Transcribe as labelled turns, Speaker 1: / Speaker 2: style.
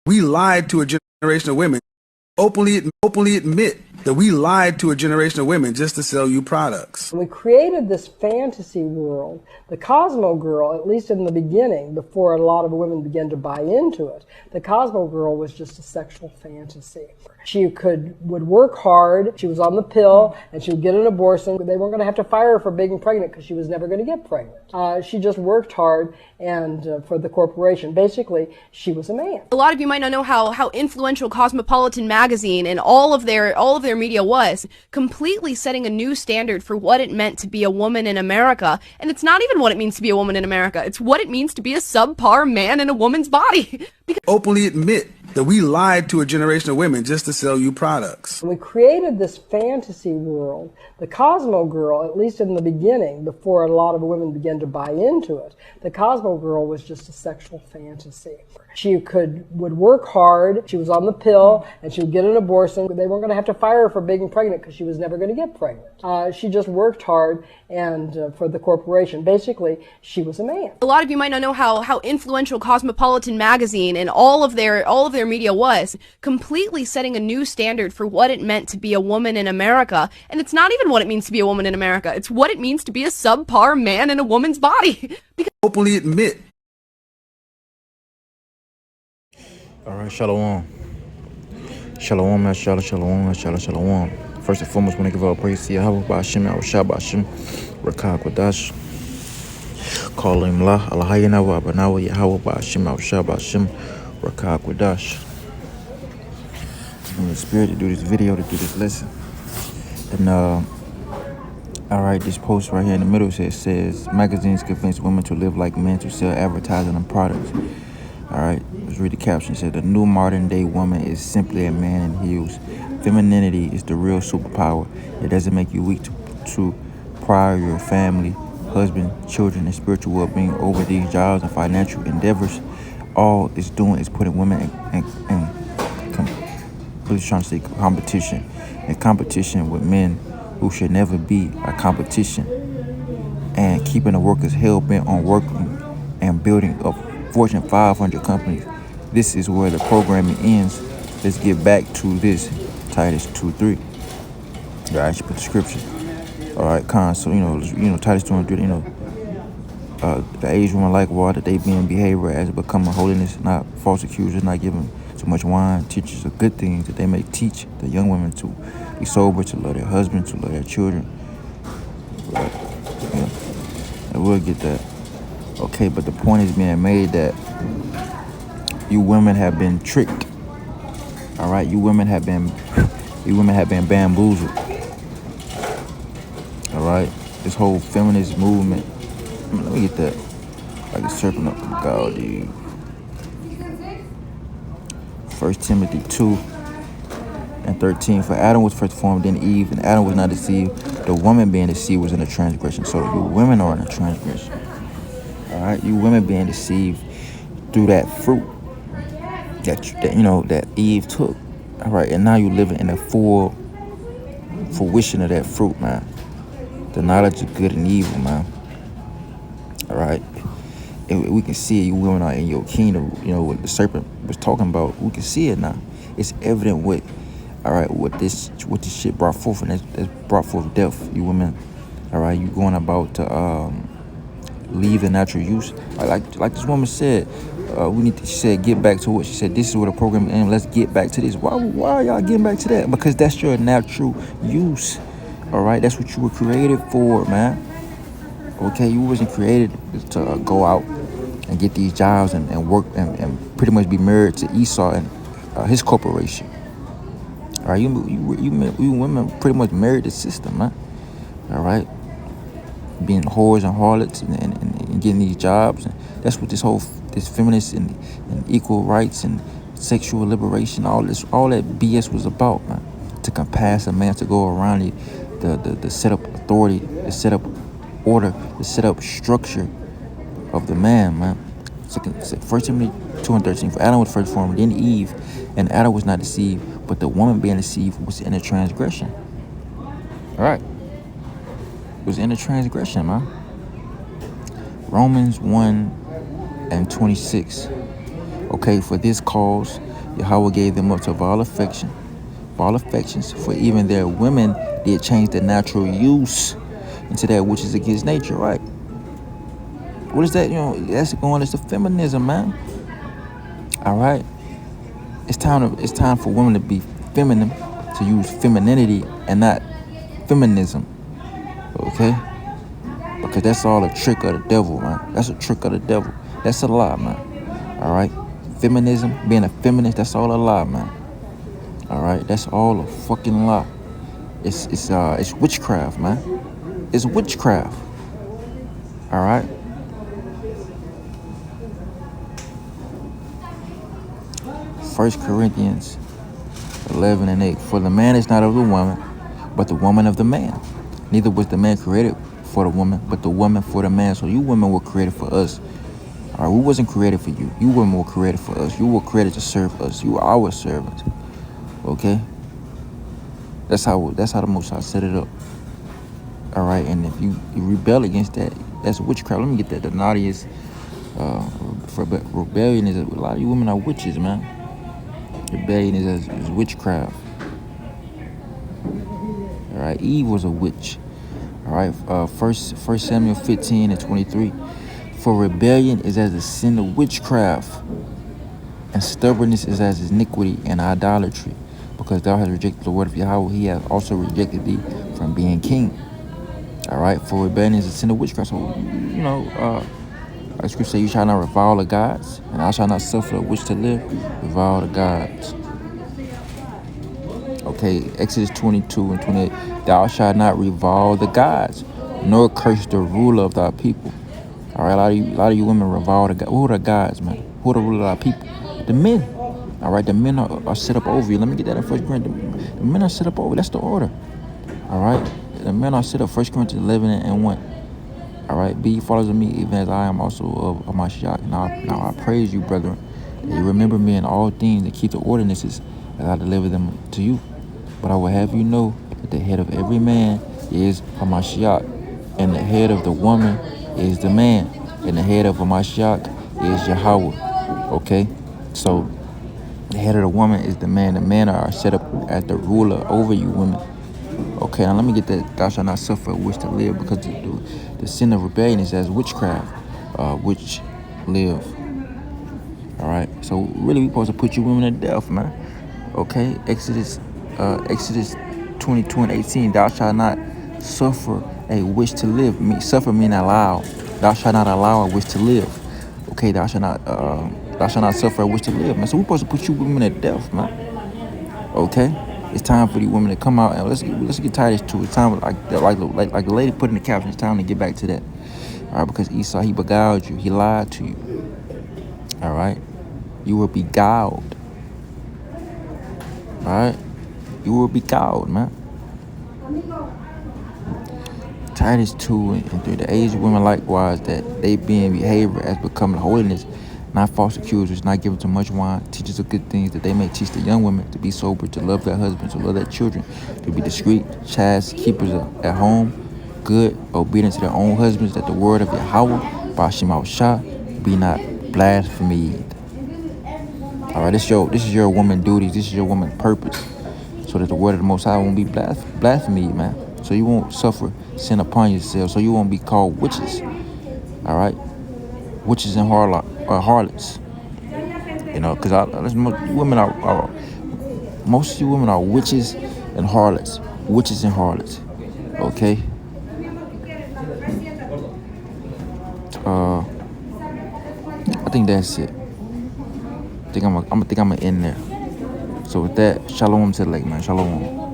Speaker 1: We lied to a generation of women. Openly admit that we lied to a generation of women just to sell you products.
Speaker 2: We created this fantasy world. The Cosmo Girl, at least in the beginning, before a lot of women began to buy into it, the Cosmo Girl was just a sexual fantasy. She would work hard, she was on the pill, and she would get an abortion. They weren't going to have to fire her for being pregnant because she was never going to get pregnant. She just worked hard and for the corporation. Basically, she was a man.
Speaker 3: A lot of you might not know how influential Cosmopolitan magazine and all of their media was, completely setting a new standard for what it meant to be a woman in America. And it's not even what it means to be a woman in America. It's what it means to be a subpar man in a woman's body.
Speaker 1: Openly admit that we lied to a generation of women just to sell you products.
Speaker 2: We created this fantasy world. The Cosmo Girl, at least in the beginning, before a lot of women began to buy into it, the Cosmo Girl was just a sexual fantasy. She would work hard, she was on the pill, and she would get an abortion. They weren't going to have to fire her for being pregnant because she was never going to get pregnant. She just worked hard and for the corporation. Basically, she was a man.
Speaker 3: A lot of you might not know how influential Cosmopolitan magazine and all of their media was, completely setting a new standard for what it meant to be a woman in America. And it's not even what it means to be a woman in America. It's what it means to be a subpar man in a woman's body.
Speaker 1: Openly admit.
Speaker 4: All right, shalom. Shalom, shalom, shalom, shalom, shalom. First and foremost, I want to give all praise to Yahweh, Ba'ashim, Yahushua, Ba'ashim, Rakah, Quadash. Call him La, Allahayana, Wabanawa, Yahweh, Ba'ashim, Yahushua, Ba'ashim, Rakah, Quadash. In the spirit to do this video, to do this lesson. And, all right, this post right here in the middle says magazines convince women to live like men to sell advertising and products. All right, let's read the caption. It said, the new modern day woman is simply a man in heels. Femininity is the real superpower. It doesn't make you weak to prior your family, husband, children, and spiritual well-being over these jobs and financial endeavors. All it's doing is putting women in competition with men who should never be a competition, and keeping the workers hell-bent on working and building up Fortune 500 companies. This is where the programming ends. Let's get back to this. Titus 2:3. I should put the scripture. All right, so Titus 2:3. The aged woman like water, they being behavior as becoming holiness, not false accusers, not giving too much wine, teachers of good things that they may teach the young women to be sober, to love their husband, to love their children. Right. Yeah. I will get that. Okay, but the point is being made that you women have been tricked. All right, you women have been bamboozled. All right, this whole feminist movement. Let me get that. Like a serpent up from God, dude. 1 Timothy 2:13. For Adam was first formed, then Eve, and Adam was not deceived. The woman being deceived was in a transgression. So you women are in a transgression. All right, you women being deceived through that fruit that Eve took. All right, and now you living in a full fruition of that fruit, man. The knowledge of good and evil, man. All right, and we can see it. You women are in your kingdom. What the serpent was talking about. We can see it now. It's evident what this shit brought forth, and that's brought forth death. You women, all right, you going about to leave the natural use. Like this woman said, she said, get back to what she said. This is what the program is. Let's get back to this. Why are y'all getting back to that? Because that's your natural use. All right, that's what you were created for, man. Okay, you wasn't created to go out and get these jobs and work and pretty much be married to Esau and his corporation. All right, you women pretty much married the system, man. All right, being whores and harlots and getting these jobs. And that's what this feminist and equal rights and sexual liberation, all that BS was about, man. To compass a man to go around the set up authority, the set up order, the set up structure of the man, man. 1 Timothy 2:13. For Adam was first formed, then Eve, and Adam was not deceived, but the woman being deceived was in a transgression. All right. Was in a transgression, man. Romans 1:26. Okay, for this cause, Yahweh gave them up to all affections, for even their women did change the natural use into that which is against nature, right? What is that? That's going into feminism, man. All right. It's time for women to be feminine, to use femininity and not feminism. Okay? Because that's all a trick of the devil, man. That's a trick of the devil. That's a lie, man. All right? Feminism, being a feminist, that's all a lie, man. All right? That's all a fucking lie. It's witchcraft, man. It's witchcraft. All right? First Corinthians 11:8. For the man is not of the woman, but the woman of the man. Neither was the man created for the woman, but the woman for the man. So you women were created for us. All right, we wasn't created for you. You women were created for us. You were created to serve us. You are our servants. Okay? That's how the Most High set it up. All right, and if you rebel against that, that's witchcraft. Let me get that. The naughtiest for rebellion is a lot of you women are witches, man. Rebellion is witchcraft. All right, Eve was a witch. All right, First Samuel 15:23. For rebellion is as a sin of witchcraft, and stubbornness is as iniquity and idolatry. Because thou hast rejected the word of Yahweh, he hath also rejected thee from being king. All right, for rebellion is a sin of witchcraft. So, scripture say, you shall not revile the gods, and I shall not suffer a witch to live. Revile the gods. Okay, Exodus 22:28. Thou shalt not revile the gods, nor curse the ruler of thy people. All right, a lot of you women revile the gods. Who are the gods, man? Who are the ruler of our people? The men. All right, the men are set up over you. Let me get that in 1 Corinthians. The men are set up over. That's the order. All right, the men are set up. 1 Corinthians 11:1. All right, be ye followers of me, even as I am also of my Mashiach. Now I praise you, brethren, that you remember me in all things and keep the ordinances as I deliver them to you. But I will have you know that the head of every man is Hamashiach, and the head of the woman is the man, and the head of Hamashiach is Yahweh. Okay? So the head of the woman is the man. The men are set up as the ruler over you women. Okay, now let me get that. Thou shalt not suffer a witch to live, because the sin of rebellion is as witchcraft, which live. All right? So really, we supposed to put you women to death, man. Okay? Exodus 22:18. Thou shalt not suffer a witch to live. Suffer mean allow. Thou shalt not allow a witch to live. Okay, thou shalt not suffer a witch to live, man. So we're supposed to put you women to death, man. Okay, it's time for these women to come out, and let's get Titus 2. It's time, like the lady put in the caption. It's time to get back to that. All right, because Esau, he beguiled you. He lied to you. All right, you were beguiled. All right. You will be called, man. Titus 2 and 3. The aged women likewise, that they be in behavior as becoming holiness, not false accusers, not given to much wine, teachers of good things, that they may teach the young women to be sober, to love their husbands, to love their children, to be discreet, chaste, keepers at home, good, obedient to their own husbands, that the word of Yahweh, Bashim Shah, be not blasphemed. All right, this is your woman duties. This is your woman purpose. So that the word of the Most High won't be blasphemed, man. So you won't suffer sin upon yourself. So you won't be called witches. All right, witches and harlots. Because most of you women are witches and harlots. Witches and harlots. Okay. I think that's it. I think I'm gonna end there. So with that, shalom to the lake, man. Shalom.